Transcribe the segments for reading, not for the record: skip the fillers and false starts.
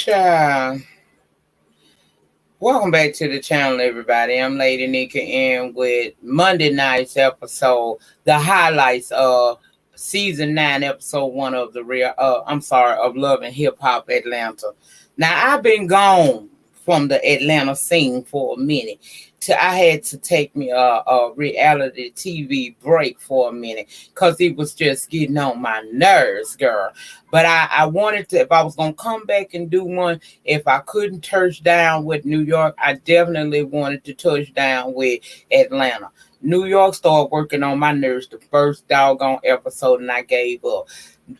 Child. Welcome back to the channel, everybody. I'm Lady Nika, and with Monday night's episode, the highlights of season 9, episode 1 of of Love and Hip Hop Atlanta. Now, I've been gone from the Atlanta scene for a minute. I had to take me a reality TV break for a minute because it was just getting on my nerves, girl. But I wanted to, if I was going to come back and do one, if I couldn't touch down with New York, I definitely wanted to touch down with Atlanta. New York started working on my nerves the first doggone episode, and I gave up.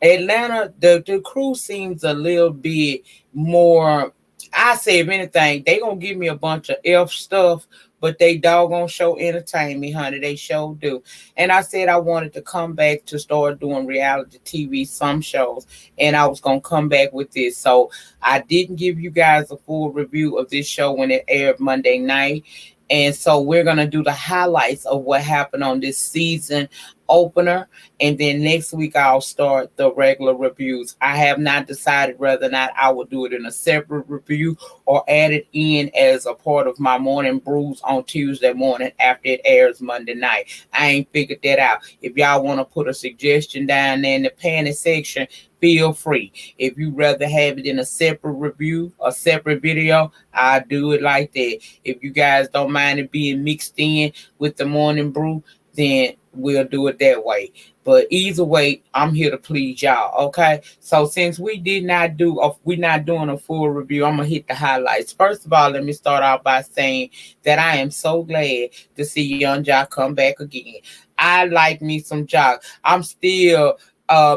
Atlanta, the crew seems a little bit more. I say, if anything, they gonna give me a bunch of F stuff, but they doggone show entertain me, honey. They sure do. And I said I wanted to come back to start doing reality TV, some shows, and I was gonna come back with this. So I didn't give you guys a full review of this show when it aired Monday night. And so we're going to do the highlights of what happened on this season opener. And then next week, I'll start the regular reviews. I have not decided whether or not I will do it in a separate review or add it in as a part of my morning brews on Tuesday morning after it airs Monday night. I ain't figured that out. If y'all want to put a suggestion down there in the panel section, feel free. If you rather have it in a separate review, a separate video, I'll do it like that. If you guys don't mind it being mixed in with the morning brew, then we'll do it that way. But either way, I'm here to please y'all, okay? So since we're not doing a full review, I'm gonna hit the highlights. First of all, let me start out by saying that I am so glad to see Young Jock come back again. I like me some Jock. I'm still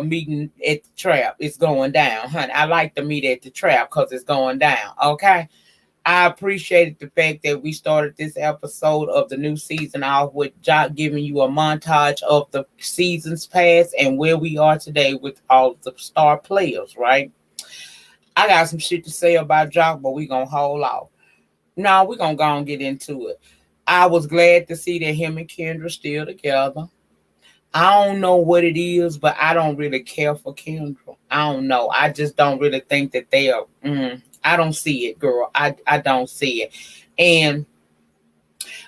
meeting at the trap. It's going down, honey. I like to meet at the trap because it's going down, okay? I appreciated the fact that we started this episode of the new season off with Jock giving you a montage of the seasons past and where we are today with all the star players, right? I got some shit to say about Jock, but we're going to hold off. No, we're going to go and get into it. I was glad to see that him and Kendra still together. I don't know what it is, but I don't really care for Kendra. I don't know. I just don't really think that they are. I don't see it, girl. I don't see it. And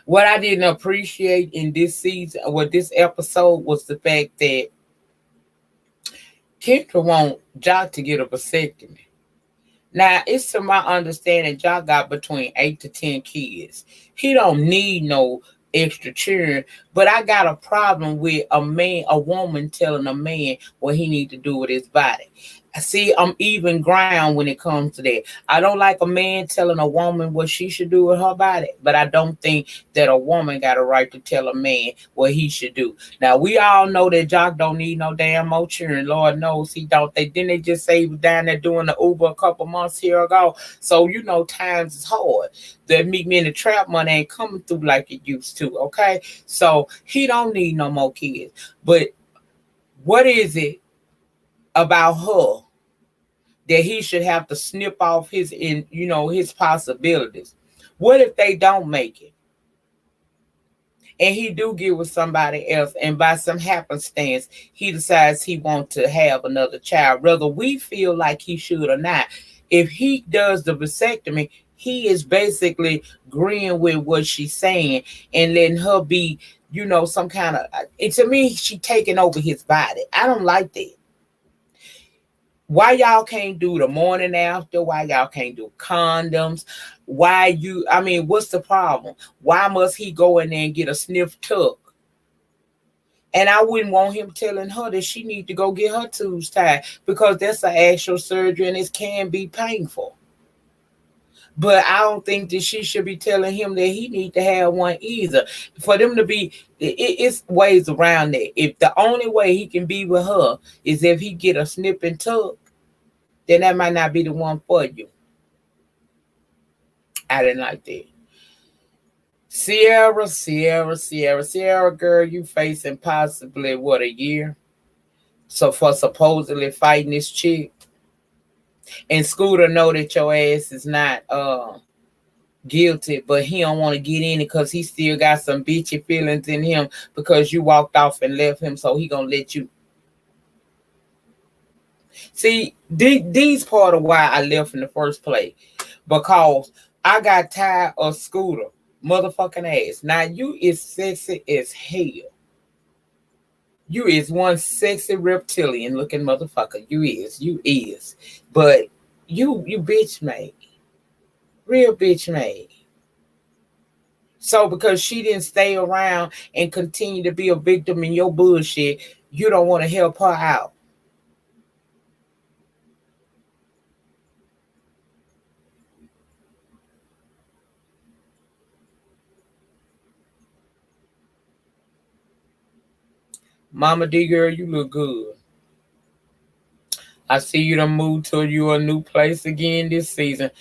what I didn't appreciate in this season, or this episode, was the fact that Kendra want Jock to get a vasectomy. Now, it's to my understanding, Jock got between 8 to 10 kids. He don't need no extra children, but I got a problem with a woman telling a man what he need to do with his body. I see I'm even ground when it comes to that. I don't like a man telling a woman what she should do with her body, but I don't think that a woman got a right to tell a man what he should do. Now, we all know that Jock don't need no damn more children. Lord knows he don't. Didn't they just say he was down there doing the Uber a couple months here ago? So, times is hard. That meet me in the trap money ain't coming through like it used to, okay? So, he don't need no more kids. But what is it about her that he should have to snip off his possibilities? What if they don't make it and he do get with somebody else, and by some happenstance he decides he wants to have another child, whether we feel like he should or not? If he does the vasectomy, he is basically agreeing with what she's saying and letting her be, some kind of, to me, she taking over his body. I don't like that. Why y'all can't do the morning after? Why y'all can't do condoms? What's the problem? Why must he go in there and get a sniff tuck? And I wouldn't want him telling her that she need to go get her tubes tied, because that's an actual surgery and it can be painful. But I don't think that she should be telling him that he need to have one either. For them to be, it's ways around that. If the only way he can be with her is if he get a snip and tuck, then that might not be the one for you. I didn't like that. Sierra, girl, you facing possibly a year? So for supposedly fighting this chick. And Scooter know that your ass is not guilty, but he don't want to get in it because he still got some bitchy feelings in him because you walked off and left him, so he gonna let you. See, these part of why I left in the first place. Because I got tired of Scooter motherfucking ass. Now you is sexy as hell. You is one sexy reptilian looking motherfucker. You is. But you bitch made. Real bitch made. So because she didn't stay around and continue to be a victim in your bullshit, you don't want to help her out. Mama D girl, you look good. I see you done moved to a new place again this season.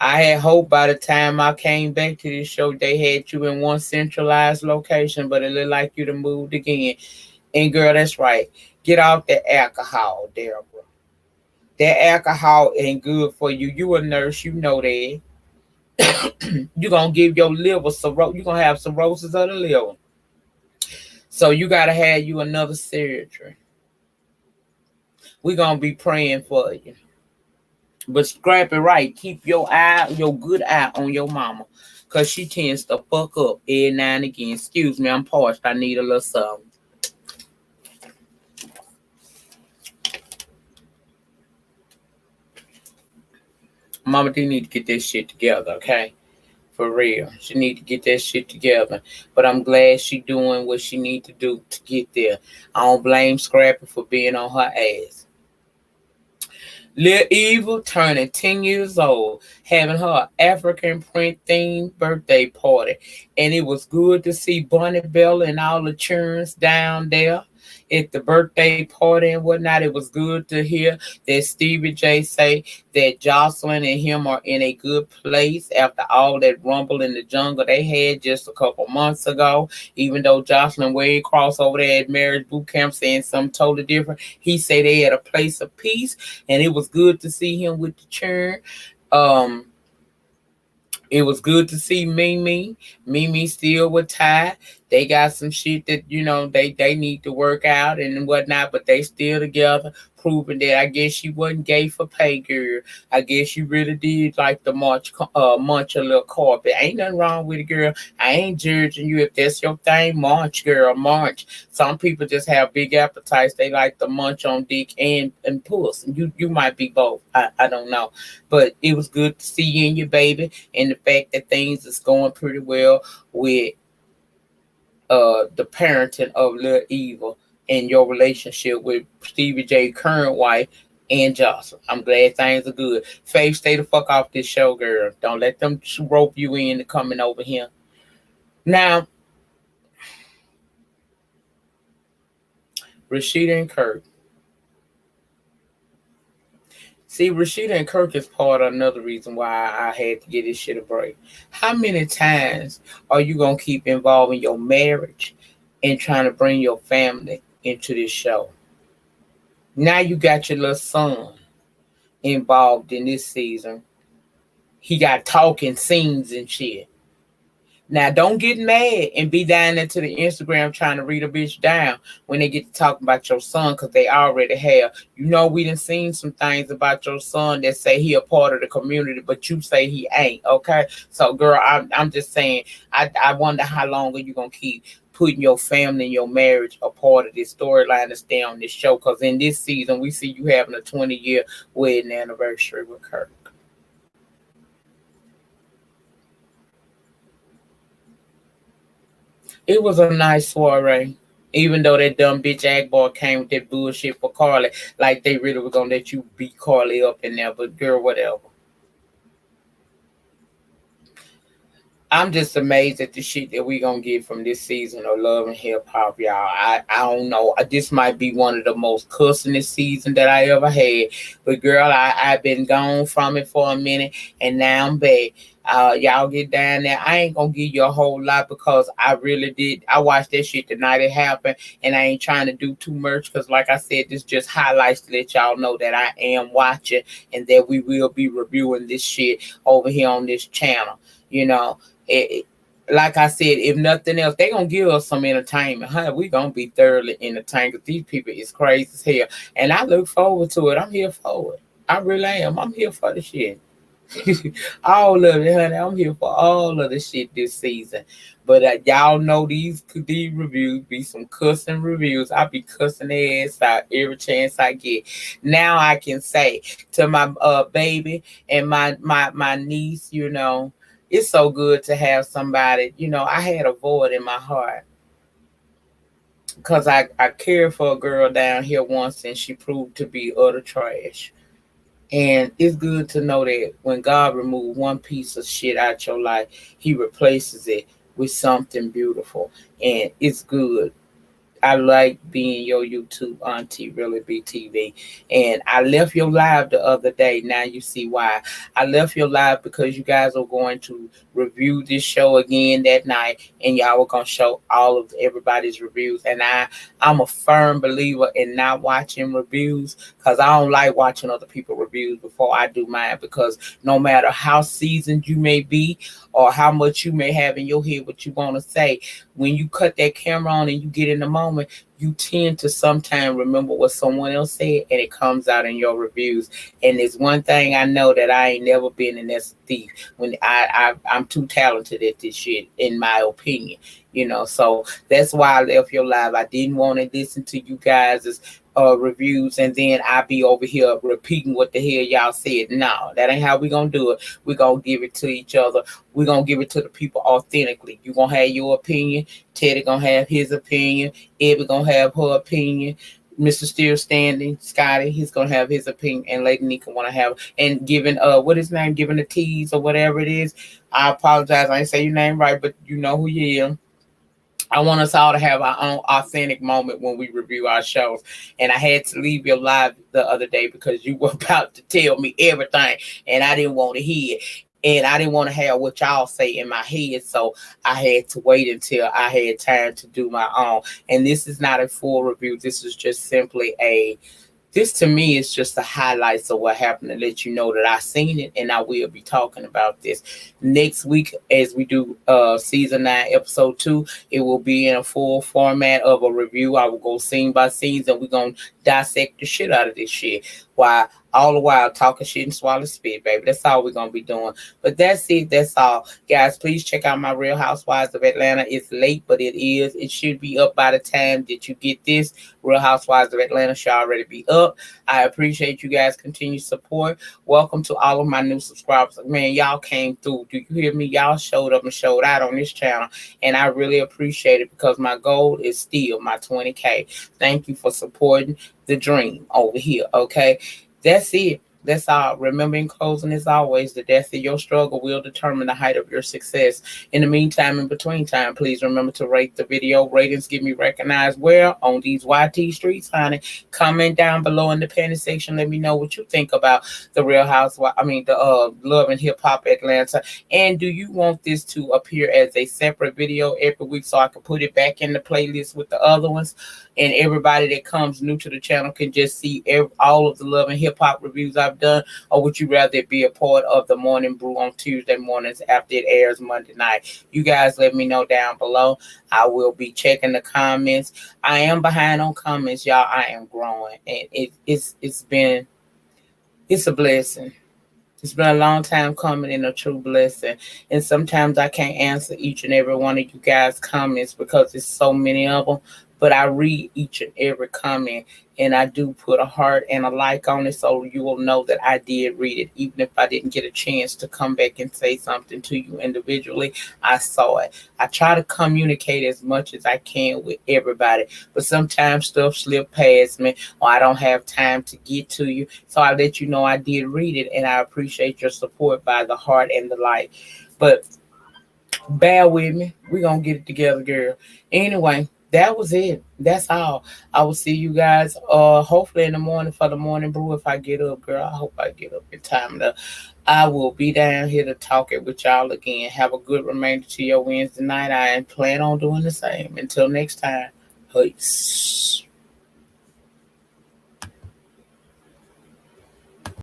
I had hoped by the time I came back to this show, they had you in one centralized location, but it looked like you done moved again. And girl, that's right. Get off that alcohol, Deborah. That alcohol ain't good for you. You a nurse, you know that. You gonna give your liver you gonna have cirrhosis of the liver. So you gotta have you another surgery. We gonna be praying for you. But scrap it right. Keep your good eye on your mama. Cause she tends to fuck up every now and again. Excuse me, I'm parched. I need a little something. Mama do need to get this shit together, okay? For real. She need to get that shit together. But I'm glad she doing what she need to do to get there. I don't blame Scrappy for being on her ass. Lil Evil turning 10 years old, having her African print themed birthday party. And it was good to see Bunny Bell and all the churns down there at the birthday party and whatnot. It was good to hear that Stevie J say that Jocelyn and him are in a good place after all that rumble in the jungle they had just a couple months ago. Even though Jocelyn way crossed over there at marriage boot camp saying something totally different, he said they had a place of peace, and it was good to see him with the churn. It was good to see Mimi. Mimi still with Ty. They got some shit that, they need to work out and whatnot, but they still together, proving that I guess she wasn't gay for pay, girl. I guess you really did like the munch a little carpet. Ain't nothing wrong with it, girl. I ain't judging you. If that's your thing, munch, girl, munch. Some people just have big appetites. They like to munch on dick and puss. You might be both. I don't know. But it was good to see you and your baby, and the fact that things is going pretty well with the parenting of Lil Evil and your relationship with Stevie J current wife and Jocelyn. I'm glad things are good. Faith, stay the fuck off this show, girl. Don't let them rope you into coming over here. Now, Rashida and Kirk. See, Rashida and Kirk is part of another reason why I had to get this shit a break. How many times are you going to keep involving your marriage and trying to bring your family into this show? Now you got your little son involved in this season. He got talking scenes and shit. Now, don't get mad and be down into the Instagram trying to read a bitch down when they get to talking about your son, because they already have. We done seen some things about your son that say he a part of the community, but you say he ain't, okay? So, girl, I'm just saying, I wonder how long are you going to keep putting your family and your marriage a part of this storyline to stay on this show, because in this season, we see you having a 20-year wedding anniversary with Kirk. It was a nice soiree. Even though that dumb bitch Agbar came with that bullshit for Carly, like they really were gonna let you beat Carly up in there, but girl, whatever. I'm just amazed at the shit that we gonna get from this season of Love and Hip Hop, y'all. I don't know. This might be one of the most cussingest season that I ever had. But girl, I've been gone from it for a minute, and now I'm back. Y'all get down there. I ain't gonna give you a whole lot because I really did. I watched that shit the night it happened, and I ain't trying to do too much because, like I said, this just highlights to let y'all know that I am watching and that we will be reviewing this shit over here on this channel. You know, like I said, if nothing else, they gonna give us some entertainment. Huh? We gonna be thoroughly entertained because these people is crazy as hell. And I look forward to it. I'm here for it. I really am. I'm here for the shit. All of it, honey. I'm here for all of the shit this season. But y'all know these reviews be some cussing reviews. I be cussing their ass out every chance I get. Now I can say to my baby and my niece, it's so good to have somebody. I had a void in my heart because I cared for a girl down here once and she proved to be utter trash. And it's good to know that when God removes one piece of shit out your life, He replaces it with something beautiful. And it's good. I like being your YouTube auntie, really BTV. And I left your live the other day. Now you see why. I left your live because you guys are going to review this show again that night, and y'all were gonna show all of everybody's reviews. And I'm a firm believer in not watching reviews because I don't like watching other people reviews before I do mine. Because no matter how seasoned you may be or how much you may have in your head what you want to say, when you cut that camera on and you get in the moment, you tend to sometimes remember what someone else said and it comes out in your reviews. And there's one thing I know that I ain't never been in as a thief. When I'm too talented at this shit, in my opinion. So that's why I left your live. I didn't want to listen to you guys' reviews and then I be over here repeating what the hell y'all said. No, that ain't how we gonna do it. We gonna give it to each other. We gonna give it to the people authentically. You gonna have your opinion. Teddy gonna have his opinion. Ebby gonna have her opinion. Mr. Still Standing, Scotty, he's gonna have his opinion, and Lady Nika wanna have, and giving what his name, giving the tease or whatever it is. I apologize, I didn't say your name right, but you know who you are. I want us all to have our own authentic moment when we review our shows. And I had to leave your live the other day because you were about to tell me everything and I didn't want to hear it. And I didn't want to have what y'all say in my head. So I had to wait until I had time to do my own. And this is not a full review. This is just simply this to me is just the highlights of what happened to let you know that I seen it and I will be talking about this next week as we do season 9 episode 2. It will be in a full format of a review. I will go scene by scene and we're gonna dissect the shit out of this shit while all the while talking shit and swallow spit, baby. That's all we're gonna be doing. But that's it. That's all, guys. Please check out my Real Housewives of Atlanta. It's late, but it should be up by the time that you get this. Real Housewives of Atlanta should already be up. I appreciate you guys' continued support. Welcome to all of my new subscribers. Man, y'all came through. Do you hear me? Y'all showed up and showed out on this channel, and I really appreciate it because my goal is still my 20K. Thank you for supporting the dream over here. Okay, that's it. That's all. Remember, in closing, as always, the depth of your struggle will determine the height of your success. In the meantime, in between time, please remember to rate the video. Ratings get me recognized where? On these YT streets, honey. Comment down below in the comment section. Let me know what you think about the Real Housewives. The Love and Hip Hop Atlanta. And do you want this to appear as a separate video every week so I can put it back in the playlist with the other ones? And everybody that comes new to the channel can just see all of the Love and Hip Hop reviews I've done, or would you rather be a part of the Morning Brew on Tuesday mornings after it airs Monday night? You guys let me know down below. I will be checking the comments. I am behind on comments, y'all. I am growing, and it's a blessing. It's been a long time coming and a true blessing. And sometimes I can't answer each and every one of you guys' comments because there's so many of them. But I read each and every comment, and I do put a heart and a like on it so you will know that I did read it. Even if I didn't get a chance to come back and say something to you individually, I saw it. I try to communicate as much as I can with everybody, but sometimes stuff slips past me or I don't have time to get to you. So I let you know I did read it, and I appreciate your support by the heart and the like. But bear with me. We're going to get it together, girl. Anyway, that was it. That's all. I will see you guys hopefully in the morning for the morning brew if I get up, girl. I hope I get up in time. I will be down here to talk it with y'all again. Have a good remainder to your Wednesday night. I plan on doing the same. Until next time, peace.